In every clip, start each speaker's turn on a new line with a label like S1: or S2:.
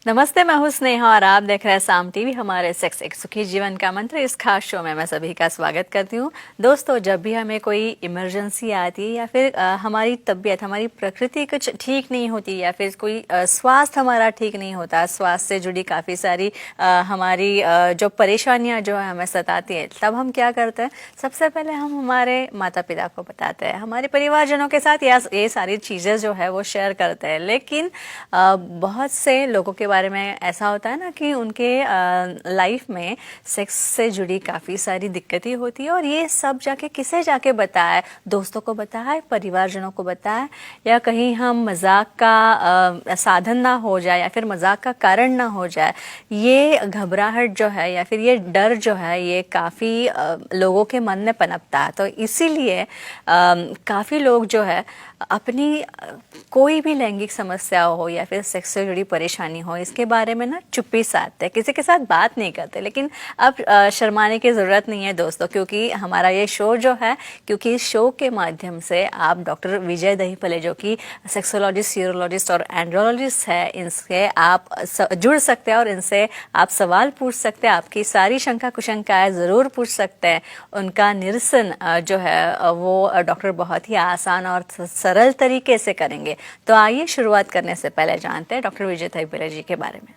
S1: नमस्ते, मैं हूं स्नेहा और आप देख रहे हैं साम टीवी। हमारे सेक्स एक सुखी जीवन का मंत्र इस खास शो में मैं सभी का स्वागत करती हूं। दोस्तों, जब भी हमें कोई इमरजेंसी आती है या फिर हमारी तबीयत, हमारी प्रकृति कुछ ठीक नहीं होती या फिर कोई स्वास्थ्य हमारा ठीक नहीं होता, स्वास्थ्य से जुड़ी काफ़ी सारी हमारी जो परेशानियाँ जो है हमें सताती है, तब हम क्या करते हैं? सबसे पहले हम हमारे माता पिता को बताते हैं, हमारे परिवारजनों के साथ ये सारी चीज़ें जो है वो शेयर करते हैं। लेकिन बहुत से लोगों के बारे में ऐसा होता है ना कि उनके लाइफ में सेक्स से जुड़ी काफ़ी सारी दिक्कतें होती है और ये सब जाके किसे जाके बताए? दोस्तों को बताए, परिवारजनों को बताए, या कहीं हम मजाक का साधन ना हो जाए या फिर मजाक का कारण ना हो जाए। ये घबराहट जो है या फिर ये डर जो है ये काफ़ी लोगों के मन में पनपता है। तो इसीलिए काफ़ी लोग जो है अपनी कोई भी लैंगिक समस्या हो या फिर सेक्स से जुड़ी परेशानी हो, इसके बारे में ना चुप्पी साधते हैं, किसी के साथ बात नहीं करते। लेकिन अब शर्माने की ज़रूरत नहीं है दोस्तों, क्योंकि हमारा ये शो जो है, क्योंकि इस शो के माध्यम से आप डॉक्टर विजय दहीफले, जो कि सेक्सोलॉजिस्ट, यूरोलॉजिस्ट और एंड्रोलॉजिस्ट है, इनसे आप जुड़ सकते हैं और इनसे आप सवाल पूछ सकते हैं। आपकी सारी शंका कुशंकाएँ ज़रूर पूछ सकते हैं। उनका निरसन जो है वो डॉक्टर बहुत ही आसान और सरल तरीके से करेंगे। तो आइए शुरुआत करने से पहले जानते हैं डॉक्टर विजय दहीफले जी के बारे में।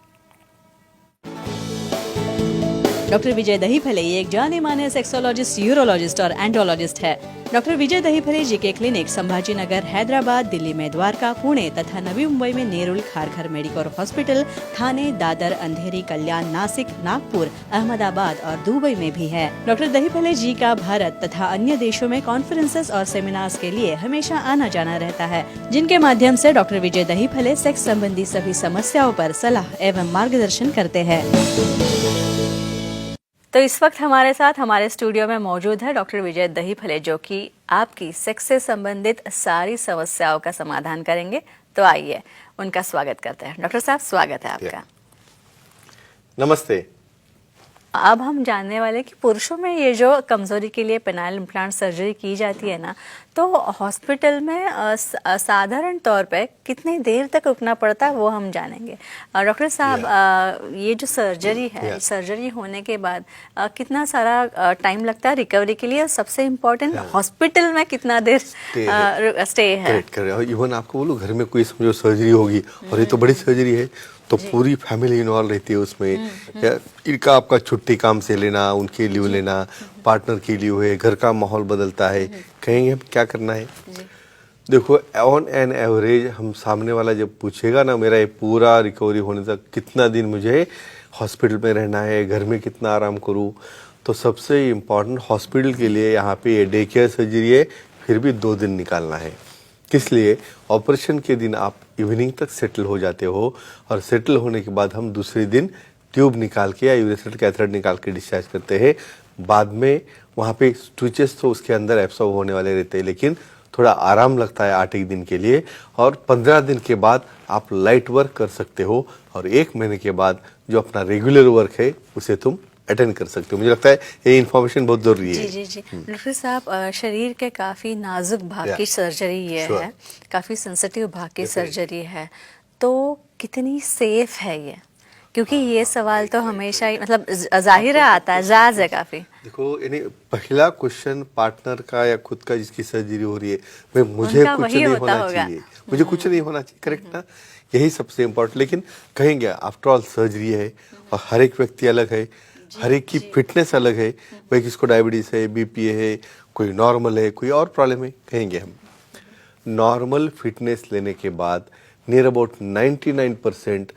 S1: डॉक्टर विजय दहीफले ये एक जाने माने सेक्सोलॉजिस्ट, यूरोलॉजिस्ट और एंड्रोलॉजिस्ट है। डॉक्टर विजय दहीफले जी के क्लिनिक संभाजीनगर, हैदराबाद, दिल्ली में द्वारका, पुणे तथा नवी मुंबई में नेरुल, खारघर मेडिकोर हॉस्पिटल, थाने, दादर, अंधेरी, कल्याण, नासिक, नागपुर, अहमदाबाद और दुबई में भी है। डॉक्टर दहीफले जी का भारत तथा अन्य देशों में कॉन्फ्रेंसेस और सेमिनार्स के लिए हमेशा आना जाना रहता है, जिनके माध्यम से डॉक्टर विजय दहीफले सेक्स संबंधी सभी समस्याओं पर सलाह एवं मार्गदर्शन करते हैं। तो इस वक्त हमारे साथ हमारे स्टूडियो में मौजूद है डॉक्टर विजय दहीफले, जो कि आपकी सेक्स से संबंधित सारी समस्याओं का समाधान करेंगे। तो आइए उनका स्वागत करते हैं। डॉक्टर साहब, स्वागत है आपका।
S2: नमस्ते।
S1: अब हम जानने वाले कि पुरुषों में ये जो कमजोरी के लिए पेनाइल इम्प्लांट सर्जरी की जाती है ना, तो हॉस्पिटल में साधारण तौर पे कितनी देर तक रुकना पड़ता है वो हम जानेंगे। डॉक्टर साहब, ये जो सर्जरी है, सर्जरी होने के बाद कितना सारा टाइम लगता है रिकवरी के लिए, और सबसे इम्पोर्टेंट हॉस्पिटल में कितना देर स्टे है?
S2: इवन आपको बोलूं, घर में कोई समझो सर्जरी होगी और ये तो बड़ी सर्जरी है, तो पूरी फैमिली इन्वॉल्व रहती है उसमें। इनका आपका छुट्टी काम से लेना, उनके लीव लेना, पार्टनर की लीव है, घर का माहौल बदलता है, कहेंगे हम क्या करना है। देखो, ऑन एन एवरेज हम सामने वाला जब पूछेगा ना, मेरा ये पूरा रिकवरी होने तक कितना दिन मुझे हॉस्पिटल में रहना है, घर में कितना आराम करूँ, तो सबसे इम्पॉर्टेंट हॉस्पिटल के लिए यहाँ पे ये डे केयर सर्जरी है, फिर भी 2 दिन निकालना है। किस लिए? ऑपरेशन के दिन आप इवनिंग तक सेटल हो जाते हो और सेटल होने के बाद हम दूसरे दिन ट्यूब निकाल के या यूरेथ्रल कैथेटर निकाल के डिस्चार्ज करते हैं। बाद में वहाँ पे स्टिचेस तो उसके अंदर एब्सॉर्ब होने वाले रहते हैं, लेकिन थोड़ा आराम लगता है 8 दिन के लिए, और 15 दिन के बाद आप लाइट वर्क कर सकते हो और 1 महीने के बाद जो अपना रेगुलर वर्क है उसे तुम अटेंड कर सकते हो। मुझे लगता है ये इन्फॉर्मेशन बहुत जरूरी है।
S1: जी जी जी। डॉक्टर साहब, शरीर के काफ़ी नाजुक भाग की सर्जरी ये है, काफ़ी सेंसिटिव भाग की सर्जरी है, तो कितनी सेफ है ये? क्योंकि ये सवाल तो हमेशा ही मतलब जाहिर आता है, जायज़ है काफ़ी।
S2: देखो, यानी पहला क्वेश्चन पार्टनर का या खुद का जिसकी सर्जरी हो रही है, भाई मुझे कुछ नहीं होना चाहिए, मुझे कुछ नहीं होना चाहिए, करेक्ट ना? यही सबसे इम्पोर्टेंट। लेकिन कहेंगे आफ्टर ऑल सर्जरी है और हर एक व्यक्ति अलग है, हर एक की फिटनेस अलग है। भाई किसको डायबिटीज है, बीपी है, कोई नॉर्मल है, कोई और प्रॉब्लम है। कहेंगे हम नॉर्मल फिटनेस लेने के बाद near about 99%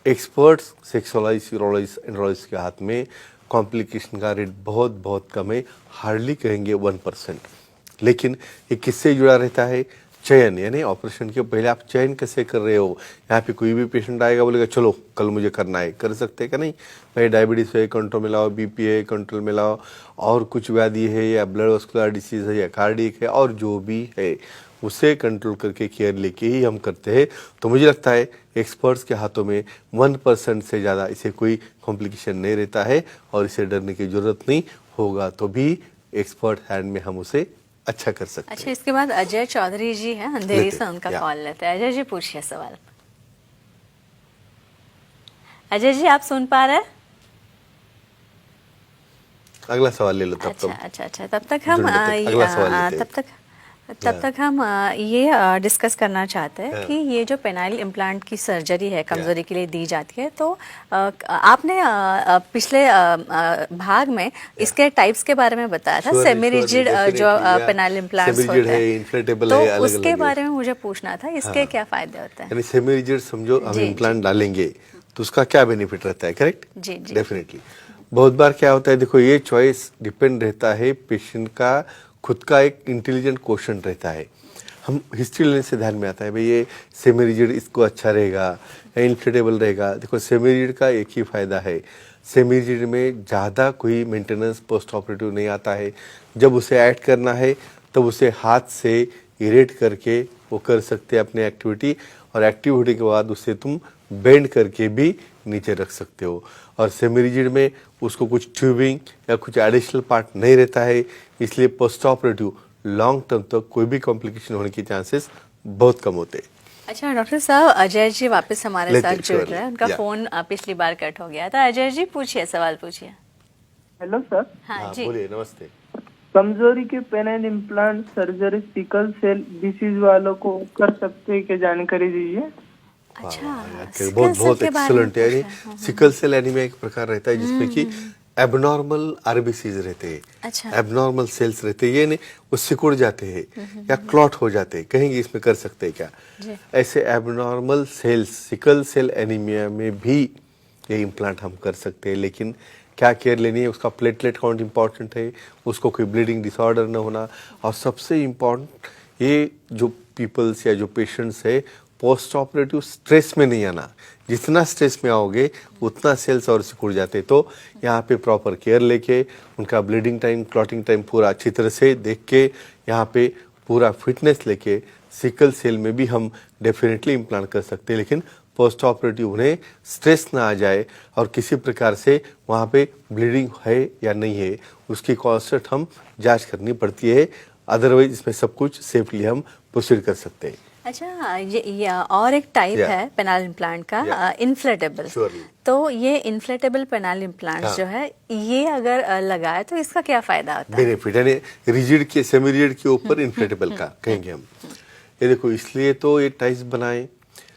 S2: experts sexologist, urologist, andrologist के हाथ में कॉम्प्लिकेशन का रेट बहुत बहुत कम है, हार्डली कहेंगे 1%। लेकिन ये किससे जुड़ा रहता है? चयन, यानी ऑपरेशन के पहले आप चयन कैसे कर रहे हो। यहाँ पे कोई भी पेशेंट आएगा, बोलेगा चलो कल मुझे करना है, कर सकते हैं क्या? नहीं भाई, डायबिटीज है कंट्रोल में लाओ, बीपी है कंट्रोल में लाओ, और कुछ व्याधि है या ब्लड वस्कुलर डिसीज है या कार्डियक है, और जो भी है उसे कंट्रोल करके केयर लेके ही हम करते हैं। तो मुझे लगता है एक्सपर्ट्स के हाथों में 1% से ज़्यादा इसे कोई कॉम्प्लिकेशन नहीं रहता है, और इसे डरने की जरूरत नहीं। होगा तो भी एक्सपर्ट हैंड में हम उसे अच्छा कर सकते हैं।
S1: अच्छा, इसके बाद अजय चौधरी जी हैं अंधेरी से, उनका कॉल लेते हैं। अजय जी, पूछिए सवाल। अजय जी आप सुन पा रहे हैं?
S2: अगला सवाल ले लो तब
S1: अच्छा
S2: तुम
S1: अच्छा अच्छा तब तक हम
S2: जुड़ने तक अगला सवाल लेते हैं।
S1: तब तक हम ये डिस्कस करना चाहते हैं कि ये जो पेनाइल इम्प्लांट की सर्जरी है कमजोरी के लिए दी जाती है, तो आपने पिछले भाग में इसके टाइप्स के बारे में बताया था, सेमी रिजिड जो पेनाइल इम्प्लांट्स
S2: सेमी रिजिड
S1: होते
S2: है,
S1: हैं,
S2: इन्फ्लेटेबल
S1: तो
S2: है, अलग
S1: उसके
S2: अलग है।
S1: बारे में मुझे पूछना था, इसके क्या फायदे होते हैं?
S2: यानी सेमी रिजिड समझो हम
S1: जी,
S2: इम्प्लांट डालेंगे तो उसका क्या बेनिफिट रहता है, करेक्ट?
S1: जी जी
S2: डेफिनेटली। बहुत बार क्या होता है, देखो ये चॉइस डिपेंड रहता है पेशेंट का खुद का एक इंटेलिजेंट क्वेश्चन रहता है। हम हिस्ट्री लेने से ध्यान में आता है भाई ये सेमी रिजिड इसको अच्छा रहेगा या इन्फ्लेटेबल रहेगा। देखो सेमी रिजिड का एक ही फायदा है, सेमी रिजिड में ज़्यादा कोई मेंटेनेंस पोस्ट ऑपरेटिव नहीं आता है। जब उसे ऐड करना है तब उसे हाथ से इरेट करके वो कर सकते हैं अपनी एक्टिविटी, और एक्टिविटी के बाद उसे तुम बेंड करके भी नीचे रख सकते हो। और सेमी रिजिड में उसको कुछ ट्यूबिंग या कुछ एडिशनल पार्ट नहीं रहता है, इसलिए पोस्ट ऑपरेटिव लॉन्ग टर्म तक कोई भी कॉम्प्लिकेशन होने के चांसेस बहुत कम होते हैं।
S1: अच्छा डॉक्टर साहब, अजय जी वापस हमारे
S2: लेते
S1: साथ
S2: हैं,
S1: जुड़
S2: sure,
S1: रहे हैं, उनका
S2: yeah.
S1: फोन पिछली बार कट हो गया था। अजय जी पूछिए, सवाल पूछिए।
S3: हेलो सर,
S1: हाँ जी
S2: बोलिए, नमस्ते।
S3: कमजोरी के penile implant surgery sickle cell disease वालों को कर सकते हैं, क्या जानकारी दीजिए।
S1: अच्छा,
S2: वाह, बहुत बहुत एक्सीलेंट है। यानी सिकल सेल एनीमिया एक प्रकार रहता है जिसमें कि एबनॉर्मल आरबीसीज रहते हैं,
S1: अच्छा।
S2: एबनॉर्मल सेल्स रहते हैं, ये नहीं वो सिकुड़ जाते हैं या क्लॉट हो जाते हैं, कहेंगे इसमें कर सकते हैं क्या? ऐसे abnormal cells sickle cell anaemia में भी ये इम्प्लांट हम कर सकते हैं, लेकिन क्या केयर लेनी है, उसका प्लेटलेट काउंट इम्पॉर्टेंट है, उसको कोई ब्लीडिंग डिसऑर्डर ना होना, और सबसे इम्पॉर्टेंट ये जो पीपल्स या जो पेशेंट्स है पोस्ट ऑपरेटिव स्ट्रेस में नहीं आना। जितना स्ट्रेस में आओगे उतना सेल्स और सिकुड़ जाते। तो यहाँ पे प्रॉपर केयर लेके उनका ब्लीडिंग टाइम क्लॉटिंग टाइम पूरा अच्छी तरह से देख के यहाँ पे पूरा फिटनेस लेके सिकल सेल में भी हम डेफिनेटली इम्प्लांट कर सकते हैं, लेकिन पोस्ट ऑपरेटिव उन्हें स्ट्रेस ना आ जाए और किसी प्रकार से वहाँ पे ब्लीडिंग है या नहीं है उसकी कांस्टेंट हम जांच करनी पड़ती है। अदरवाइज इसमें सब कुछ सेफली हम प्रोसीड कर सकते हैं।
S1: अच्छा, ये और एक टाइप है पेनाइल इम्प्लांट का, इन्फ्लेटेबल।
S2: Surely.
S1: तो ये इन्फ्लेटेबल पेनाइल इम्प्लांट जो है, ये अगर लगाए तो इसका क्या फायदा होता है?
S2: बेनिफिट यानी रिजिड के सेमी रिजिड के ऊपर इन्फ्लेटेबल का कहेंगे हम। ये देखो इसलिए तो ये टाइप्स बनाए,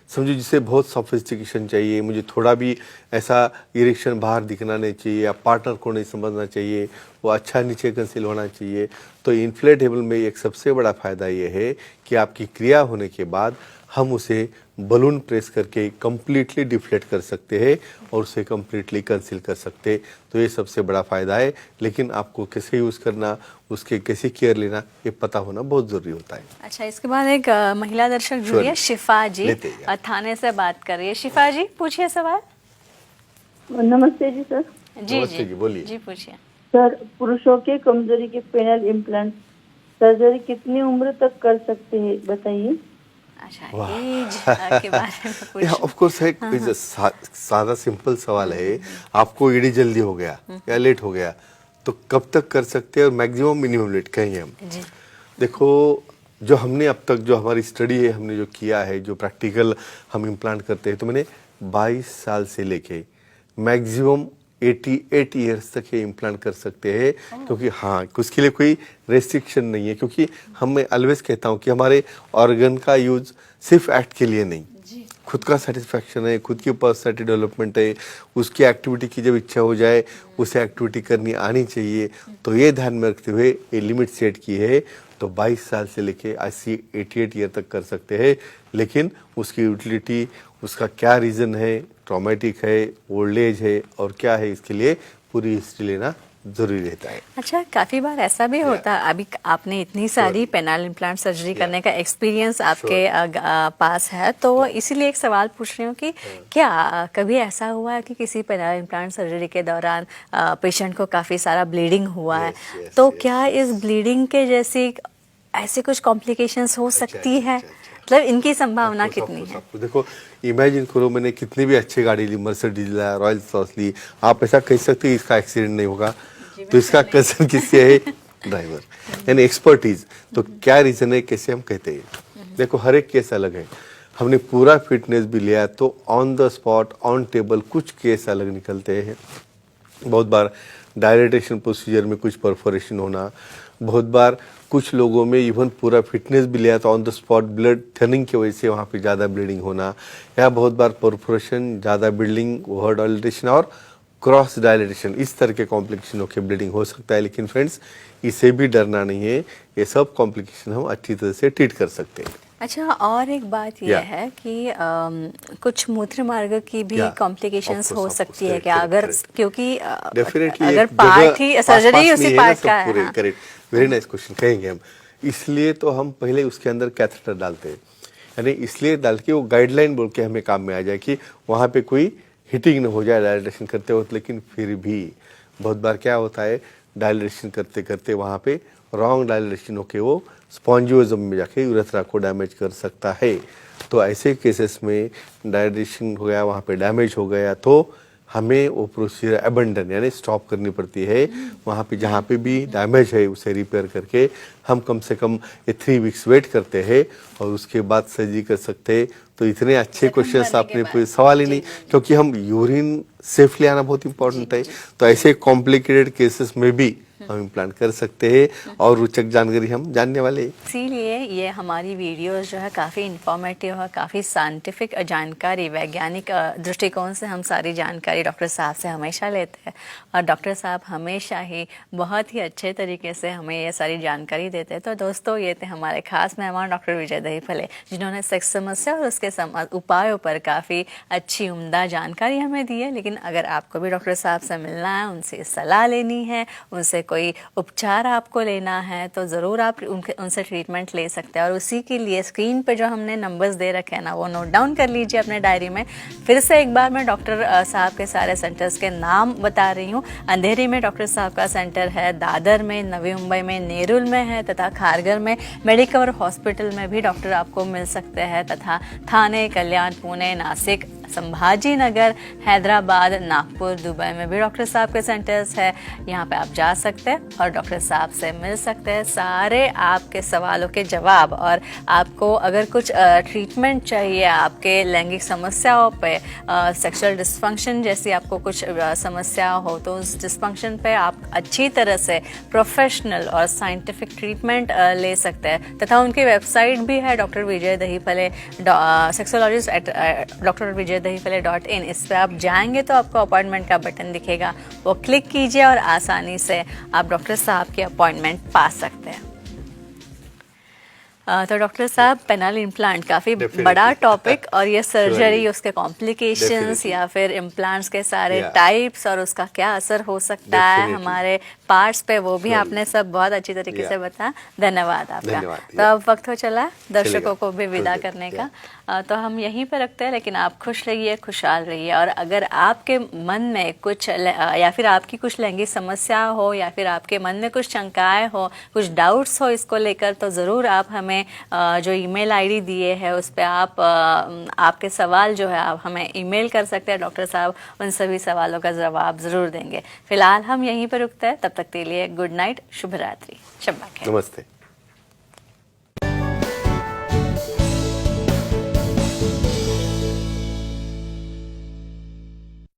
S2: समझो जिसे बहुत सोफिस्टिकेशन चाहिए, मुझे थोड़ा भी ऐसा इरेक्शन बाहर दिखना नहीं चाहिए या पार्टनर को नहीं समझना चाहिए, वो अच्छा नीचे कंसील होना चाहिए। तो इन्फ्लेटेबल में एक सबसे बड़ा फायदा ये है कि आपकी क्रिया होने के बाद हम उसे बलून प्रेस करके कम्प्लीटली डिफ्लेट कर सकते हैं और उसे कम्प्लीटली कंसील कर सकते हैं। तो ये सबसे बड़ा फायदा है, लेकिन आपको कैसे यूज़ करना, उसके कैसे केयर लेना, ये पता होना बहुत ज़रूरी होता है।
S1: अच्छा, इसके बाद एक महिला दर्शक जुड़ी है, शिफा जी थाने से बात कर रही है। शिफा जी पूछिए सवाल।
S4: नमस्ते जी सर।
S1: जी
S2: नमस्ते जी, बोलिए।
S1: जी पूछिए।
S4: सर, पुरुषों के कमजोरी के पेनाइल इम्प्लांट सर्जरी कितनी उम्र तक कर सकते हैं, बताइए।
S1: अच्छा, एज के बारे में पूछिए।
S2: ऑफ कोर्स है, सादा सिंपल सवाल है। आपको ईडी जल्दी हो गया या लेट हो गया तो कब तक कर सकते हैं और मैक्सिमम मिनिमम लेट कहेंगे हम।
S1: जी।
S2: देखो जो हमने अब तक जो हमारी स्टडी है, हमने जो किया है, जो प्रैक्टिकल हम इम्प्लांट करते हैं, तो मैंने 22 साल से लेके मैक्सिमम 88 ईयर्स तक ये इम्प्लांट कर सकते हैं, क्योंकि हाँ उसके लिए कोई रेस्ट्रिक्शन नहीं है। क्योंकि हम मैं ऑलवेज कहता हूँ कि हमारे ऑर्गन का यूज सिर्फ एक्ट के लिए नहीं, खुद का सेटिस्फैक्शन है, खुद की पर्सनैलिटी डेवलपमेंट है, उसकी एक्टिविटी की जब इच्छा हो जाए उसे एक्टिविटी करनी आनी चाहिए। तो ये ध्यान में रखते हुए ये लिमिट सेट की है। तो 22 साल से लेके 88 ईयर तक कर सकते हैं, लेकिन उसकी यूटिलिटी, उसका क्या रीज़न है, ट्रॉमेटिक है, ओल्ड एज है और क्या है, इसके लिए पूरी हिस्ट्री लेना जरूरी रहता है।
S1: अच्छा, काफी बार ऐसा भी होता है, अभी आपने इतनी सारी पेनाइल इम्प्लांट सर्जरी करने का एक्सपीरियंस आपके पास है, तो इसीलिए एक सवाल पूछ रही हूँ कि क्या कभी ऐसा हुआ है कि किसी पेनाइल इम्प्लांट सर्जरी के दौरान पेशेंट को काफी सारा ब्लीडिंग हुआ है, तो क्या इस ब्लीडिंग के जैसी ऐसे कुछ कॉम्प्लिकेशंस हो सकती है? मतलब इनकी संभावना कितनी है?
S2: देखो इमेजिन करो, मैंने कितनी भी अच्छी गाड़ी ली, मर्सिडीज ला, रॉयल्स रॉयस ली, आप ऐसा कह सकते हैं इसका एक्सीडेंट नहीं होगा, तो इसका कंसर्न किससे है? ड्राइवर, यानी एक्सपर्टीज। तो क्या रीजन है, कैसे हम कहते हैं? देखो हर एक केस अलग है। हमने पूरा फिटनेस भी लिया तो on the spot on table कुछ केस अलग निकलते हैं। बहुत बार डायलिटेशन प्रोसीजर में कुछ परफोरेशन होना, बहुत बार कुछ लोगों में इवन पूरा फिटनेस भी लिया तो on the spot blood thinning की वजह से वहाँ पे ज़्यादा ब्लीडिंग होना, या बहुत बार परफोरेशन, ज़्यादा ब्लीडिंग, ओवर डायलिटेशन और क्रॉस डायलिटेशन, इस तरह के कॉम्प्लिकेशन होकर ब्लीडिंग हो सकता है। लेकिन फ्रेंड्स, इसे भी डरना नहीं है, ये सब कॉम्प्लिकेशन हम अच्छी तरह से ट्रीट कर सकते हैं।
S1: अच्छा, और एक बात यह है कि कुछ मूत्र मार्ग की भी कॉम्प्लिकेशंस हो सकती है क्या, अगर क्योंकि अगर पार्ट ही सर्जरी उसी पार्ट का है।
S2: करेक्ट, वेरी नाइस क्वेश्चन कहेंगे हम। इसलिए तो हम पहले उसके अंदर कैथेटर डालते हैं, यानी इसलिए डाल के वो गाइडलाइन बोल के हमें काम में आ जाए कि वहाँ पे कोई हीटिंग न हो जाए डायलिटेशन करते वक्त। लेकिन फिर भी बहुत बार क्या होता है, डायलिटेशन करते करते वहाँ पे रॉन्ग डायलिटेशन होके वो स्पॉन्जियोजम में जाके यूरेथ्रा को डैमेज कर सकता है। तो ऐसे केसेस में डायलिटेशन हो गया, वहाँ पे डैमेज हो गया, तो हमें वो प्रोसीजर अबंडन यानी स्टॉप करनी पड़ती है। वहाँ पे जहाँ पे भी डैमेज है उसे रिपेयर करके हम कम से कम 3 वीक्स वेट करते हैं और उसके बाद सर्जरी कर सकते हैं। तो इतने अच्छे क्वेश्चंस आपने कोई सवाल ही नहीं, क्योंकि हम यूरिन सेफली आना बहुत इंपॉर्टेंट है। तो ऐसे कॉम्प्लिकेटेड केसेस में भी हम इम्प्लांट कर सकते हैं और रोचक जानकारी हम जानने वाले हैं।
S1: इसीलिए ये हमारी वीडियोस जो है काफ़ी इंफॉर्मेटिव है, काफ़ी साइंटिफिक जानकारी, वैज्ञानिक दृष्टिकोण से हम सारी जानकारी डॉक्टर साहब से हमेशा लेते हैं। और डॉक्टर साहब हमेशा ही बहुत ही अच्छे तरीके से हमें ये सारी जानकारी देते हैं। तो दोस्तों, ये थे हमारे खास मेहमान डॉक्टर विजय दहीफले, जिन्होंने सेक्स समस्या और उसके उपायों पर काफ़ी अच्छी उम्दा जानकारी हमें दी है। लेकिन अगर आपको भी डॉक्टर साहब से मिलना है, उनसे सलाह लेनी है, उनसे कोई उपचार आपको लेना है, तो ज़रूर आप उनसे ट्रीटमेंट ले सकते हैं। और उसी के लिए स्क्रीन पे जो हमने नंबर्स दे रखे हैं ना, वो नोट डाउन कर लीजिए अपने डायरी में। फिर से एक बार मैं डॉक्टर साहब के सारे सेंटर्स के नाम बता रही हूँ। अंधेरी में डॉक्टर साहब का सेंटर है, दादर में, नवी मुंबई में, नेरुल में है, तथा खारगर में मेडिकवर हॉस्पिटल में भी डॉक्टर आपको मिल सकते हैं, तथा थाने, कल्याण, पुणे, नासिक, संभाजी नगर, हैदराबाद, नागपुर, दुबई में भी डॉक्टर साहब के सेंटर्स है। यहाँ पे आप जा सकते हैं और डॉक्टर साहब से मिल सकते हैं, सारे आपके सवालों के जवाब। और आपको अगर कुछ ट्रीटमेंट चाहिए आपके लैंगिक समस्याओं पे, सेक्सुअल डिस्फंक्शन जैसी आपको कुछ समस्या हो, तो उस डिस्फंक्शन पे आप अच्छी तरह से प्रोफेशनल और साइंटिफिक ट्रीटमेंट ले सकते हैं। तथा उनकी वेबसाइट भी है डॉक्टर विजय दहीफले, सेक्सोलॉजिस्ट www.dahifale.in। इस पर आप जाएंगे तो आपको अपॉइंटमेंट का बटन दिखेगा, वो क्लिक कीजिए और आसानी से आप डॉक्टर साहब की अपॉइंटमेंट पा सकते हैं। तो डॉक्टर साहब, पेनल इम्प्लांट काफ़ी बड़ा टॉपिक, और ये सर्जरी, उसके कॉम्प्लिकेशंस या फिर इम्प्लांट्स के सारे टाइप्स और उसका क्या असर हो सकता है हमारे पार्ट्स पे, वो भी आपने सब बहुत अच्छी तरीके से बताया। धन्यवाद आपका। तो अब वक्त हो चला दर्शकों को भी विदा करने का, तो हम यहीं पर रखते हैं। लेकिन आप खुश रहिए, खुशहाल रहिए, और अगर आपके मन में कुछ या फिर आपकी कुछ लैंगिक समस्या हो, या फिर आपके मन में कुछ शंकाएं हो, कुछ डाउट्स हो इसको लेकर, तो ज़रूर आप हमें जो ईमेल आईडी दिए है उस पर आप आपके सवाल जो है आप हमें ईमेल कर सकते हैं। डॉक्टर साहब उन सभी सवालों का जवाब ज़रूर देंगे। फिलहाल हम यहीं पर रुकते हैं, तब तक के लिए गुड नाइट, शुभ रात्रि, शब्बा खैर।
S2: नमस्ते।